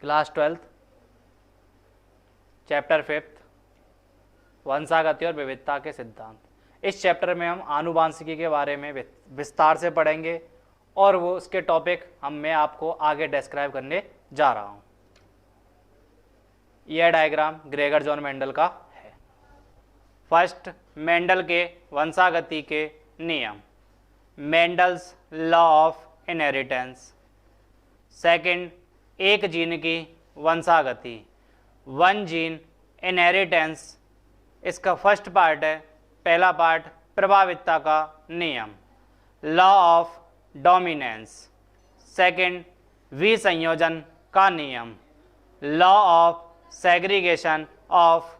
Class 12 chapter 5 वंशागति और विविधता के सिद्धांत। इस चैप्टर में हम आनुवांशिकी के बारे में विस्तार से पढ़ेंगे और वो उसके टॉपिक मैं आपको आगे डिस्क्राइब करने जा रहा हूँ। यह डायग्राम ग्रेगर जॉन मेंडल का है। फर्स्ट, मेंडल के वंशागति के नियम, Mendel's law of inheritance. Second, एक जीन की वंशागति, वन जीन इनहेरिटेंस। इसका फर्स्ट पार्ट है, पहला पार्ट प्रभावितता का नियम, लॉ ऑफ डोमिनेंस। सेकंड, विसंयोजन का नियम, law of segregation of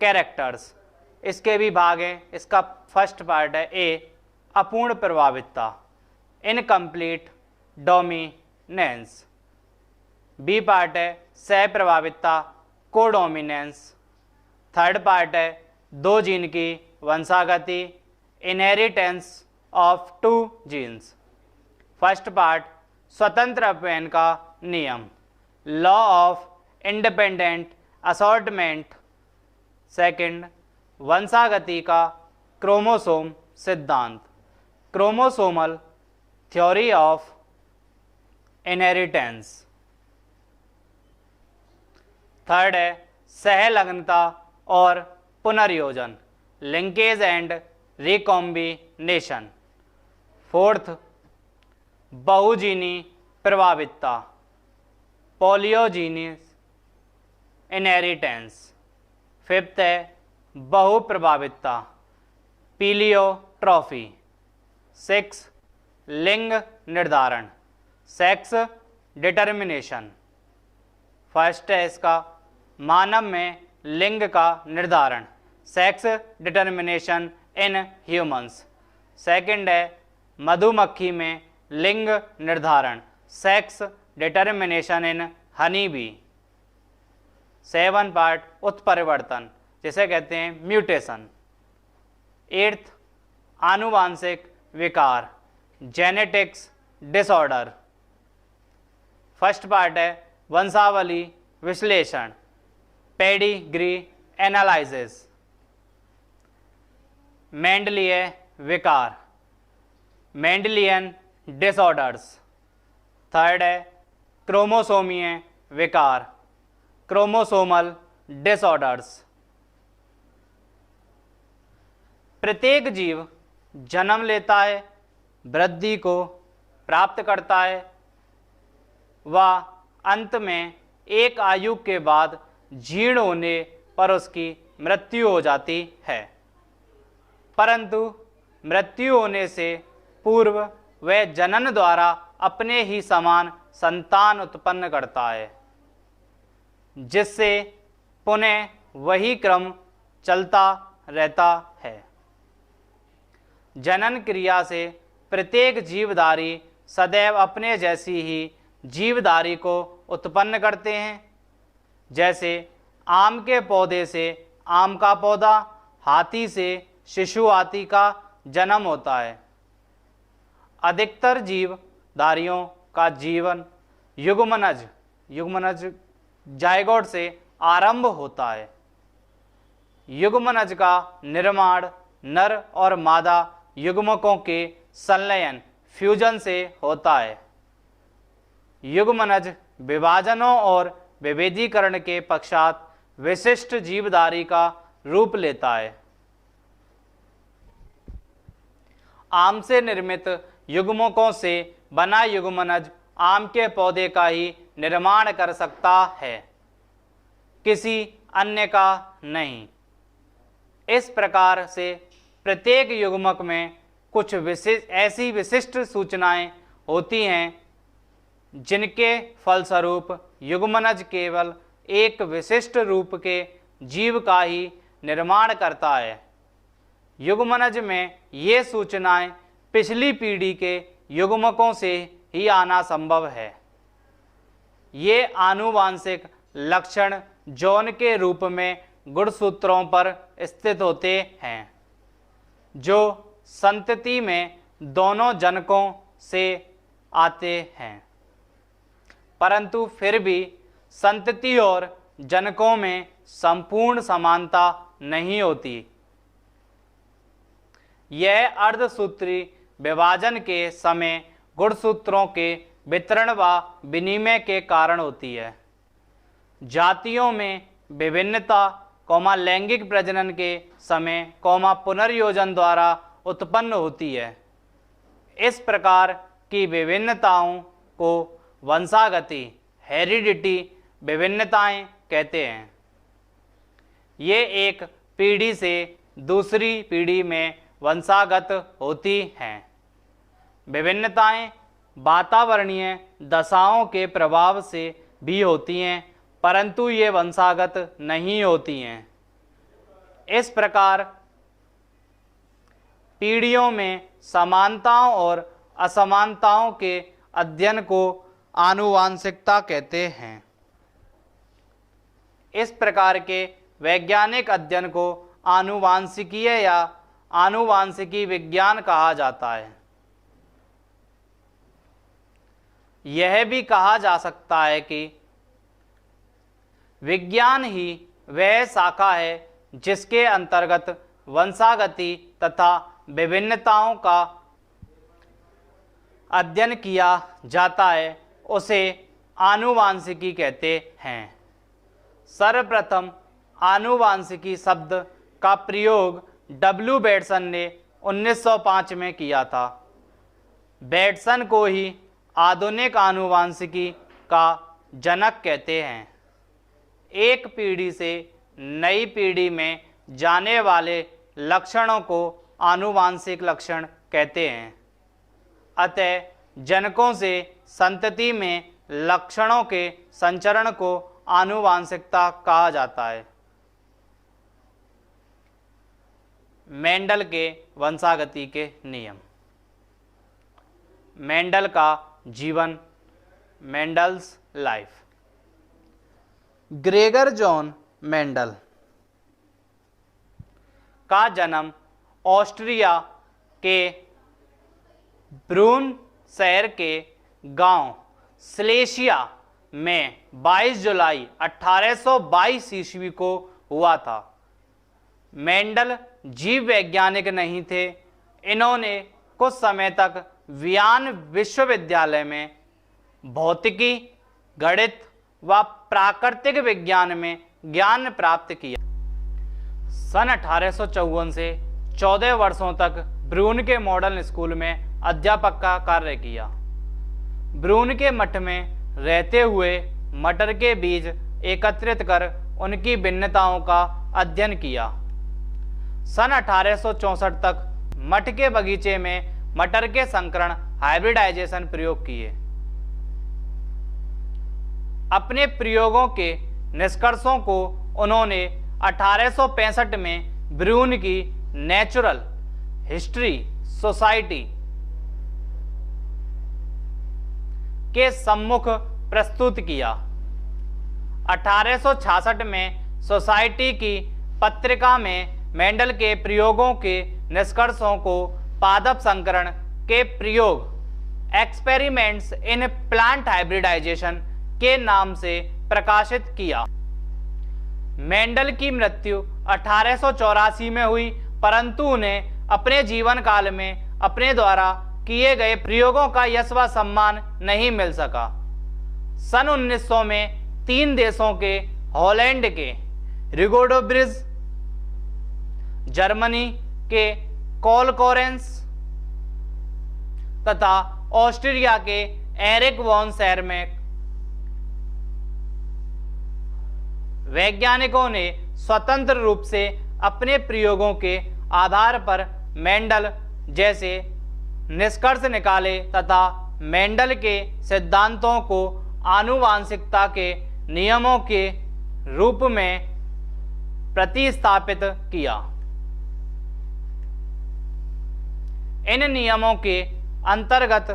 characters. इसके भी भाग हैं। इसका फर्स्ट पार्ट है ए, अपूर्ण प्रभावितता, इनकम्प्लीट डोमिनेंस। बी पार्ट है सह प्रभावितता, कोडोमिनेंस। थर्ड पार्ट है दो जीन की वंशागति, inheritance of two genes. First part स्वतंत्र अपव्ययन का नियम, law of independent assortment. Second, वंशागति का क्रोमोसोम सिद्धांत, chromosomal theory of inheritance. Third है सहलग्नता और पुनर्योजन, लिंकेज एंड रिकॉम्बिनेशन। फोर्थ, बहुजीनी प्रभावितता, पॉलियोजीनिस इनहेरिटेंस। फिफ्थ है बहुप्रभावितता, पीलियोट्रॉफी। सिक्स, लिंग निर्धारण, सेक्स डिटर्मिनेशन। फर्स्ट है इसका मानव में लिंग का निर्धारण, sex determination in humans. Second है मधुमक्खी में लिंग निर्धारण, sex determination in honey bee. 7 part उत्परिवर्तन, जिसे कहते हैं म्यूटेशन। 8th, आनुवांशिक विकार, जेनेटिक्स डिसऑर्डर। फर्स्ट पार्ट है वंशावली विश्लेषण, पेडिग्री एनालिसिस। मेंडलीय विकार, मेंडलियन डिसऑर्डर्स। थर्ड है क्रोमोसोमीय विकार, क्रोमोसोमल डिसऑर्डर्स। प्रत्येक जीव जन्म लेता है, वृद्धि को प्राप्त करता है व अंत में एक आयु के बाद जीर्ण होने पर उसकी मृत्यु हो जाती है। परंतु मृत्यु होने से पूर्व वह जनन द्वारा अपने ही समान संतान उत्पन्न करता है, जिससे पुनः वही क्रम चलता रहता है। जनन क्रिया से प्रत्येक जीवधारी सदैव अपने जैसी ही जीवधारी को उत्पन्न करते हैं। जैसे आम के पौधे से आम का पौधा, हाथी से शिशु हाथी का जन्म होता है। अधिकतर जीवधारियों का जीवन युग्मनज जायगोट से आरंभ होता है। युग्मनज का निर्माण नर और मादा युग्मकों के संलयन फ्यूजन से होता है। युग्मनज विभाजनों और विभेदीकरण के पश्चात विशिष्ट जीवधारी का रूप लेता है। आम से निर्मित युग्मकों से बना युग्मनज आम के पौधे का ही निर्माण कर सकता है, किसी अन्य का नहीं। इस प्रकार से प्रत्येक युग्मक में कुछ ऐसी विशिष्ट सूचनाएं होती हैं जिनके फलस्वरूप युग्मनज केवल एक विशिष्ट रूप के जीव का ही निर्माण करता है। युग्मनज में ये सूचनाएं पिछली पीढ़ी के युग्मकों से ही आना संभव है। ये आनुवांशिक लक्षण जौन के रूप में गुणसूत्रों पर स्थित होते हैं, जो संतति में दोनों जनकों से आते हैं, परंतु फिर भी संतति और जनकों में संपूर्ण समानता नहीं होती। यह अर्धसूत्री विभाजन के समय गुणसूत्रों के वितरण व विनिमय के कारण होती है। जातियों में विभिन्नता लैंगिक प्रजनन के समय पुनर्योजन द्वारा उत्पन्न होती है। इस प्रकार की विभिन्नताओं को वंशागति हेरिडिटी विभिन्नताएं कहते हैं। ये एक पीढ़ी से दूसरी पीढ़ी में वंशागत होती हैं। विभिन्नताएं वातावरणीय दशाओं के प्रभाव से भी होती हैं, परंतु ये वंशागत नहीं होती हैं। इस प्रकार पीढ़ियों में समानताओं और असमानताओं के अध्ययन को आनुवांशिकता कहते हैं। इस प्रकार के वैज्ञानिक अध्ययन को आनुवांशिकीय या आनुवांशिकी विज्ञान कहा जाता है। यह भी कहा जा सकता है कि विज्ञान ही वह शाखा है जिसके अंतर्गत वंशागति तथा विभिन्नताओं का अध्ययन किया जाता है, उसे आनुवांशिकी कहते हैं। सर्वप्रथम आनुवांशिकी शब्द का प्रयोग डब्ल्यू बेटसन ने 1905 में किया था। बेटसन को ही आधुनिक आनुवांशिकी का जनक कहते हैं। एक पीढ़ी से नई पीढ़ी में जाने वाले लक्षणों को आनुवांशिक लक्षण कहते हैं। अतः जनकों से संतति में लक्षणों के संचरण को आनुवांशिकता कहा जाता है। मेंडल के वंशागति के नियम। मेंडल का जीवन, Mendel's life. Gregor John Mendel का जन्म ऑस्ट्रिया के ब्रून शहर के गांव स्लेशिया में 22 जुलाई 1822 ईस्वी को हुआ था। मेंडल जीव वैज्ञानिक नहीं थे। इन्होंने कुछ समय तक वियन विश्वविद्यालय में भौतिकी, गणित व प्राकृतिक विज्ञान में ज्ञान प्राप्त किया। सन 1854 से 14 वर्षों तक ब्रून के मॉडर्न स्कूल में अध्यापक का कार्य किया। ब्रून के मठ में रहते हुए मटर के बीज एकत्रित कर उनकी भिन्नताओं का अध्ययन किया। सन 1864 तक मठ के बगीचे में मटर के संकरण हाइब्रिडाइजेशन प्रयोग किए। अपने प्रयोगों के निष्कर्षों को उन्होंने 1865 में ब्रून की नेचुरल हिस्ट्री सोसाइटी के सम्मुख प्रस्तुत किया। 1866 में सोसाइटी की पत्रिका में मेंडल के प्रयोगों के निष्कर्षों को पादप संकरण के प्रयोग एक्सपेरिमेंट्स इन प्लांट हाइब्रिडाइजेशन के नाम से प्रकाशित किया। मेंडल की मृत्यु 1884 में हुई, परंतु उन्हें अपने जीवन काल में अपने द्वारा किए गए प्रयोगों का यश व सम्मान नहीं मिल सका। सन 1900 में 3 देशों के हॉलैंड के रिगोडोब्रिज, जर्मनी के कोलकोरेंस तथा ऑस्ट्रिया के एरिक वॉन शहर में वैज्ञानिकों ने स्वतंत्र रूप से अपने प्रयोगों के आधार पर मेंडल जैसे निष्कर्ष निकाले तथा मेंडल के सिद्धांतों को आनुवांशिकता के नियमों के रूप में प्रतिस्थापित किया। इन नियमों के अंतर्गत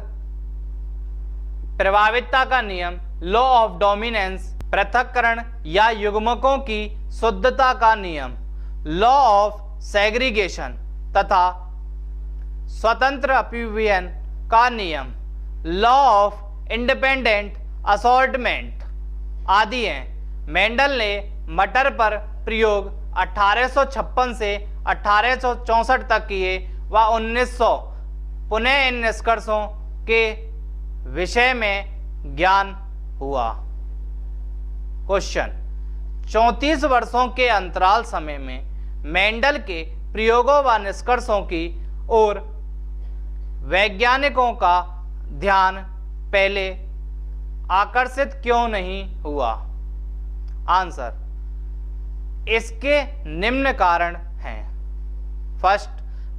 प्रभावितता का नियम, लॉ ऑफ डोमिनेंस, पृथक्करण या युग्मकों की शुद्धता का नियम, लॉ ऑफ सेग्रीगेशन तथा स्वतंत्र अपव्ययन का नियम, लॉ ऑफ इंडिपेंडेंट असॉर्टमेंट आदि हैं। मेंडल ने मटर पर प्रयोग 1856 से 1864 तक किए व 1900 पुनः इन निष्कर्षों के विषय में ज्ञान हुआ। क्वेश्चन, 34 वर्षों के अंतराल समय में मेंडल के प्रयोगों व निष्कर्षों की ओर वैज्ञानिकों का ध्यान पहले आकर्षित क्यों नहीं हुआ? आंसर, इसके निम्न कारण हैं। फर्स्ट,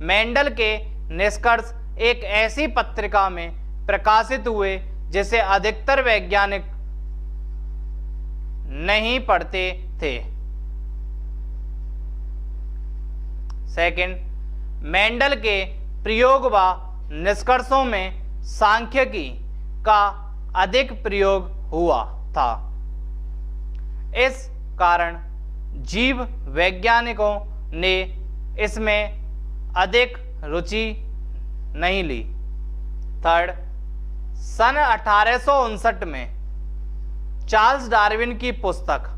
मेंडल के निष्कर्ष एक ऐसी पत्रिका में प्रकाशित हुए जिसे अधिकतर वैज्ञानिक नहीं पढ़ते थे। सेकंड, मेंडल के प्रयोग व निष्कर्षों में सांख्यिकी का अधिक प्रयोग हुआ था। इस कारण जीव वैज्ञानिकों ने इसमें अधिक रुचि नहीं ली। थर्ड, सन 1859 में चार्ल्स डार्विन की पुस्तक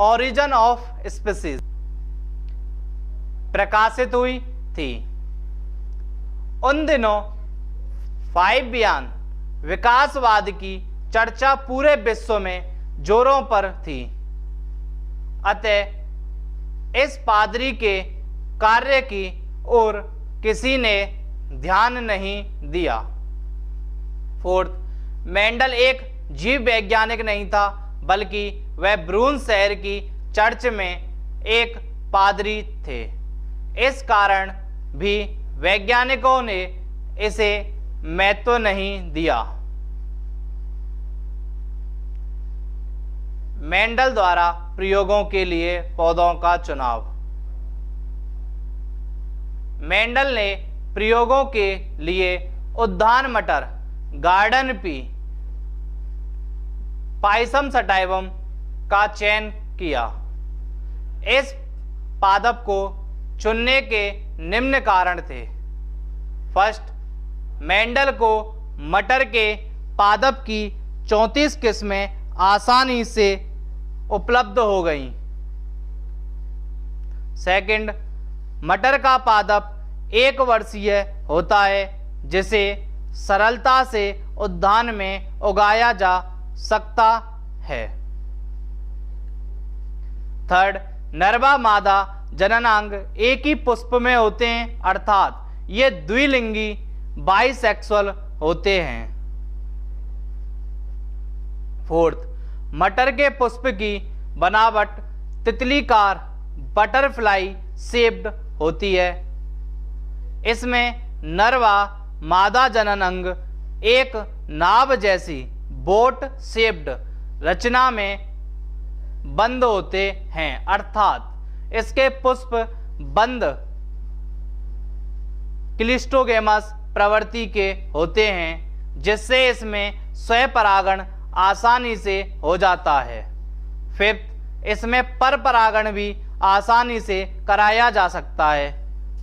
ओरिजिन ऑफ स्पीसीज प्रकाशित हुई थी। उन दिनों 5 बयान विकासवाद की चर्चा पूरे विश्व में जोरों पर थी। अतः इस पादरी के कार्य की ओर किसी ने ध्यान नहीं दिया। फोर्थ, मेंडल एक जीव वैज्ञानिक नहीं था, बल्कि वह ब्रून शहर की चर्च में एक पादरी थे। इस कारण भी वैज्ञानिकों ने इसे महत्व नहीं दिया। मेंडल द्वारा प्रयोगों के लिए पौधों का चुनाव। मेंडल ने प्रयोगों के लिए उद्यान मटर, गार्डन पी, पायसम सटाइवम का चयन किया। इस पादप को चुनने के निम्न कारण थे। फर्स्ट, मेंडल को मटर के पादप की 34 किस्में आसानी से उपलब्ध हो गईं। सेकंड, मटर का पादप 1 वर्षीय होता है, जिसे सरलता से उद्यान में उगाया जा सकता है। थर्ड, नर व मादा जननांग एक ही पुष्प में होते हैं, अर्थात ये द्विलिंगी बाइसेक्सुअल होते हैं। फोर्थ, मटर के पुष्प की बनावट तितलीकार बटरफ्लाई शेप्ड होती है। इसमें नर व मादा जनन अंग एक नाव जैसी बोट शेप्ड रचना में बंद होते हैं, अर्थात इसके पुष्प बंद क्लिस्टोगेमस प्रवृत्ति के होते हैं, जिससे इसमें स्वपरागण आसानी से हो जाता है। फिफ्थ, इसमें पर परागण भी आसानी से कराया जा सकता है।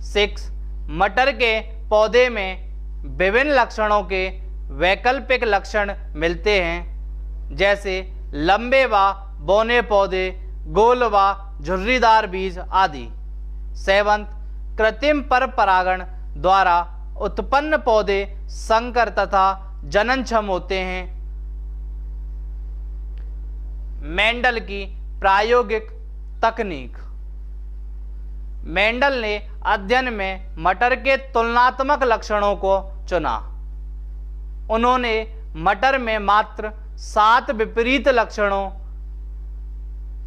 6, मटर के पौधे में विभिन्न लक्षणों के वैकल्पिक लक्षण मिलते हैं, जैसे लंबे व बौने पौधे, गोल व झुर्रीदार बीज आदि। 7, कृत्रिम पर परागण द्वारा उत्पन्न पौधे संकर तथा जननक्षम होते हैं। मेंडल की प्रायोगिक तकनीक। मेंडल ने अध्ययन में मटर के तुलनात्मक लक्षणों को चुना। उन्होंने मटर में मात्र 7 विपरीत लक्षणों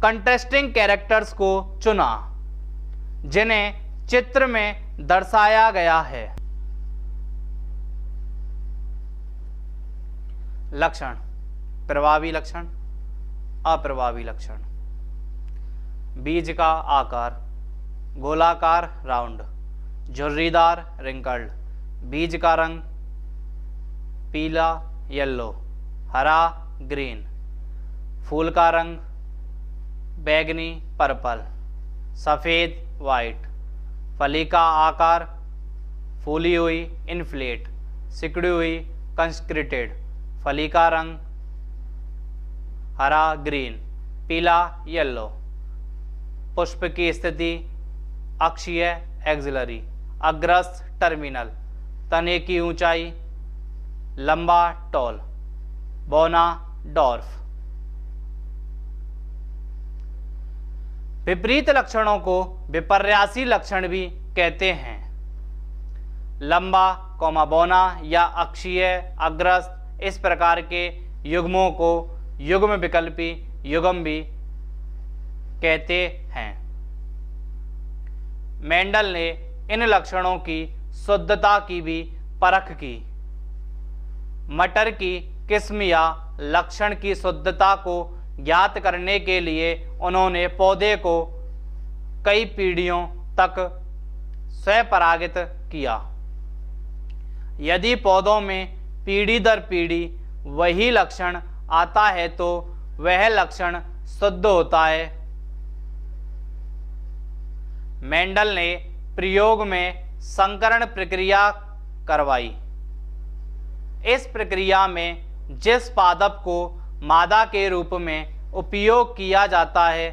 कंट्रास्टिंग कैरेक्टर्स को चुना, जिन्हें चित्र में दर्शाया गया है। लक्षण, प्रभावी लक्षण, अप्रभावी लक्षण। बीज का आकार गोलाकार राउंड, झुर्रीदार रिंकल्ड। बीज का रंग पीला येलो, हरा ग्रीन। फूल का रंग बैगनी पर्पल, सफ़ेद वाइट। फली का आकार फूली हुई इनफ्लेट, सिकुड़ी हुई कंस्क्रिटेड। फली का रंग हरा ग्रीन, पीला येलो। पुष्प की स्थिति अक्षीय एक्सिलरी, अग्रस्त टर्मिनल, तने की ऊंचाई लंबा टॉल, बौना डॉर्फ। विपरीत लक्षणों को विपर्यासी लक्षण भी कहते हैं। लंबा कौमा बौना या अक्षीय अग्रस्त इस प्रकार के युग्मों को युग्म विकल्पी युग्म भी कहते हैं। मेंडल ने इन लक्षणों की शुद्धता की भी परख की। मटर की किस्म या लक्षण की शुद्धता को ज्ञात करने के लिए उन्होंने पौधे को कई पीढ़ियों तक स्वपरागित किया। यदि पौधों में पीढ़ी दर पीढ़ी वही लक्षण आता है तो वह लक्षण शुद्ध होता है। मेंडल ने प्रयोग में संकरण प्रक्रिया करवाई। इस प्रक्रिया में जिस पादप को मादा के रूप में उपयोग किया जाता है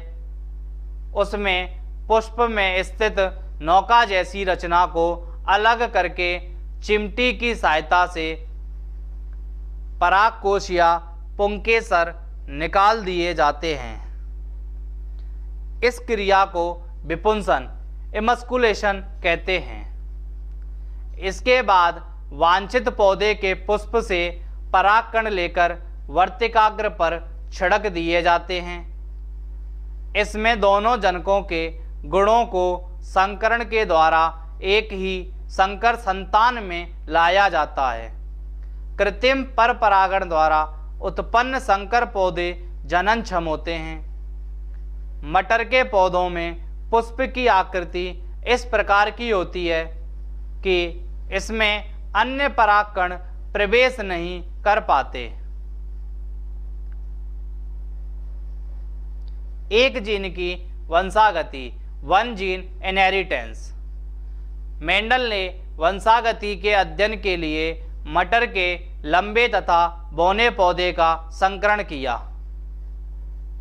उसमें पुष्प में स्थित नौका जैसी रचना को अलग करके चिमटी की सहायता से परागकोश या पुंकेसर निकाल दिए जाते हैं। इस क्रिया को विपुंसन इमस्कुलेशन कहते हैं। इसके बाद वांछित पौधे के पुष्प से परागकण लेकर वर्तिकाग्र पर छिड़क दिए जाते हैं। इसमें दोनों जनकों के गुणों को संकरण के द्वारा एक ही संकर संतान में लाया जाता है। कृत्रिम पर परागण द्वारा उत्पन्न संकर पौधे जननक्षम होते हैं। मटर के पौधों में पुष्प की आकृति इस प्रकार की होती है कि इसमें अन्य परागकण प्रवेश नहीं कर पाते। एक जीन की वंशागति, वन जीन इनहेरिटेंस। मेंडल ने वंशागति के अध्ययन के लिए मटर के लंबे तथा बौने पौधे का संकरण किया।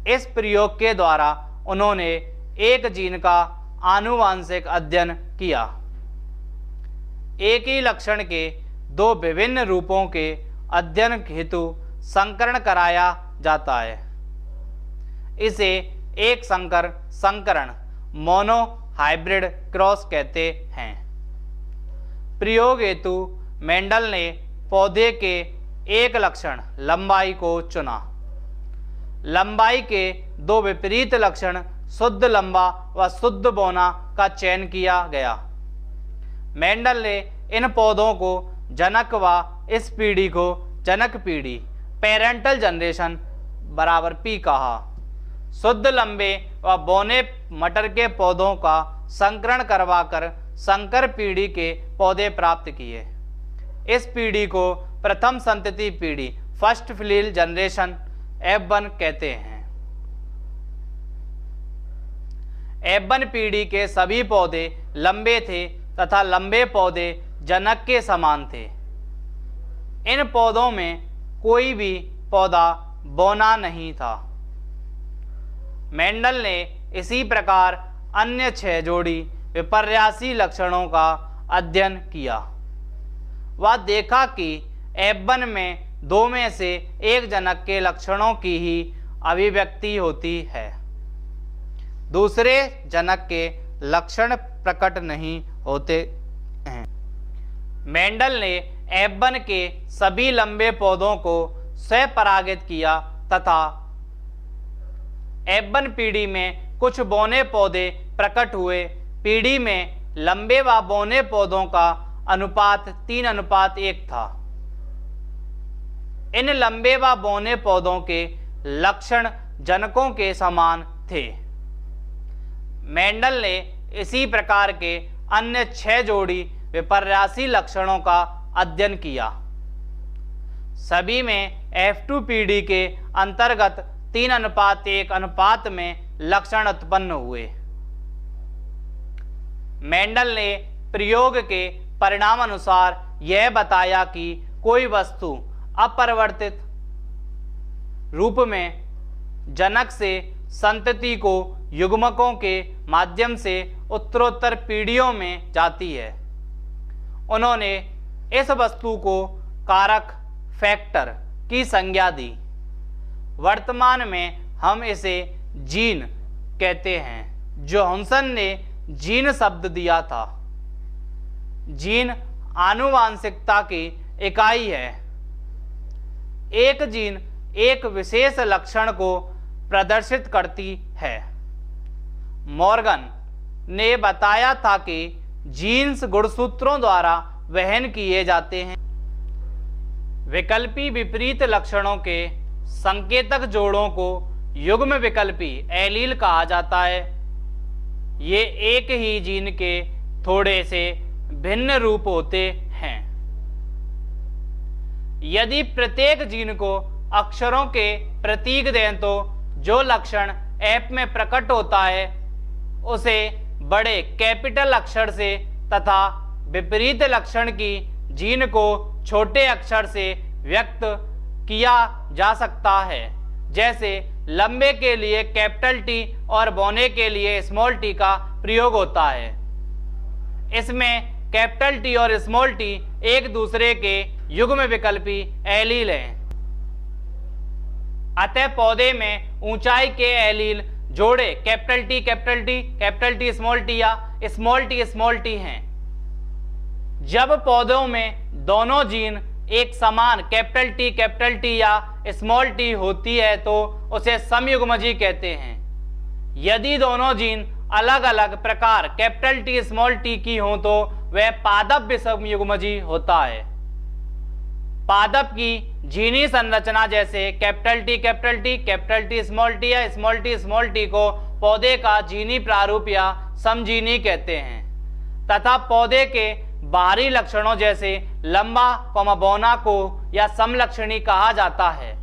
इस प्रयोग के द्वारा उन्होंने एक जीन का आनुवांशिक अध्ययन किया। एक ही लक्षण के दो विभिन्न रूपों के अध्ययन हेतु संकरण कराया जाता है। इसे एक संकर संकरण मोनो हाइब्रिड क्रॉस कहते हैं। प्रयोग हेतु मेंडल ने पौधे के एक लक्षण लंबाई को चुना। लंबाई के दो विपरीत लक्षण शुद्ध लंबा व शुद्ध बौना का चयन किया गया। मेंडल ने इन पौधों को जनक व इस पीढ़ी को जनक पीढ़ी पेरेंटल जनरेशन बराबर पी कहा। शुद्ध लंबे व बौने मटर के पौधों का संकरण करवाकर संकर पीढ़ी के पौधे प्राप्त किए। इस पीढ़ी को प्रथम संतति पीढ़ी फर्स्ट फिलील जनरेशन F1 कहते हैं। F1 पीढ़ी के सभी पौधे लंबे थे तथा लंबे पौधे जनक के समान थे। इन पौधों में कोई भी पौधा बौना नहीं था। मेंडल ने इसी प्रकार अन्य 6 जोड़ी विपर्यासी लक्षणों का अध्ययन किया। वह देखा कि F1 में 2 में से एक जनक के लक्षणों की ही अभिव्यक्ति होती है, दूसरे जनक के लक्षण प्रकट नहीं होते हैं। मेंडल ने F1 के सभी लंबे पौधों को स्वपरागित किया तथा F1 पीढ़ी में कुछ बौने पौधे प्रकट हुए। पीढ़ी में लंबे व बौने पौधों का अनुपात 3:1 था। इन लंबे व बौने पौधों के लक्षण जनकों के समान थे। मेंडल ने इसी प्रकार के अन्य 6 जोड़ी विपर्यासी लक्षणों का अध्ययन किया। सभी में F2 पीढ़ी के अंतर्गत 3:1 अनुपात में लक्षण उत्पन्न हुए। मेंडल ने प्रयोग के परिणाम अनुसार यह बताया कि कोई वस्तु अपरिवर्तित रूप में जनक से संतति को युग्मकों के माध्यम से उत्तरोत्तर पीढ़ियों में जाती है। उन्होंने इस वस्तु को कारक फैक्टर की संज्ञा दी। वर्तमान में हम इसे जीन कहते हैं। जोहानसन ने जीन शब्द दिया था। जीन आनुवांशिकता की इकाई है। एक जीन एक विशेष लक्षण को प्रदर्शित करती है। मॉर्गन ने बताया था कि जीन्स गुणसूत्रों द्वारा वहन किए जाते हैं। विकल्पी विपरीत लक्षणों के संकेतक जोड़ों को युग्म विकल्पी एलील कहा जाता है। ये एक ही जीन के थोड़े से भिन्न रूप होते हैं। यदि प्रत्येक जीन को अक्षरों के प्रतीक दें तो जो लक्षण ऐप में प्रकट होता है उसे बड़े कैपिटल अक्षर से तथा विपरीत लक्षण की जीन को छोटे अक्षर से व्यक्त किया जा सकता है। जैसे लंबे के लिए कैपिटल टी और बौने के लिए स्मॉल टी का प्रयोग होता है। इसमें कैपिटल टी और स्मॉल टी एक दूसरे के युग्म विकल्पी एलील हैं। अतः पौधे में ऊंचाई के एलील जोड़े capital T capital T capital T small T या स्मॉल टी हैं। जब पौधों में दोनों जीन एक समान कैपिटल टी या स्मॉल टी होती है तो उसे समयुग्मजी कहते हैं। यदि दोनों जीन अलग अलग प्रकार कैपिटल टी स्मॉल टी की हो तो वह पादप समयुग्मजी होता है। पादप की जीनी संरचना जैसे कैपिटल टी स्मॉल टी या स्मॉल टी को पौधे का जीनी प्रारूप या समजीनी कहते हैं तथा पौधे के बाहरी लक्षणों जैसे लंबा बौना को या समलक्षणी कहा जाता है।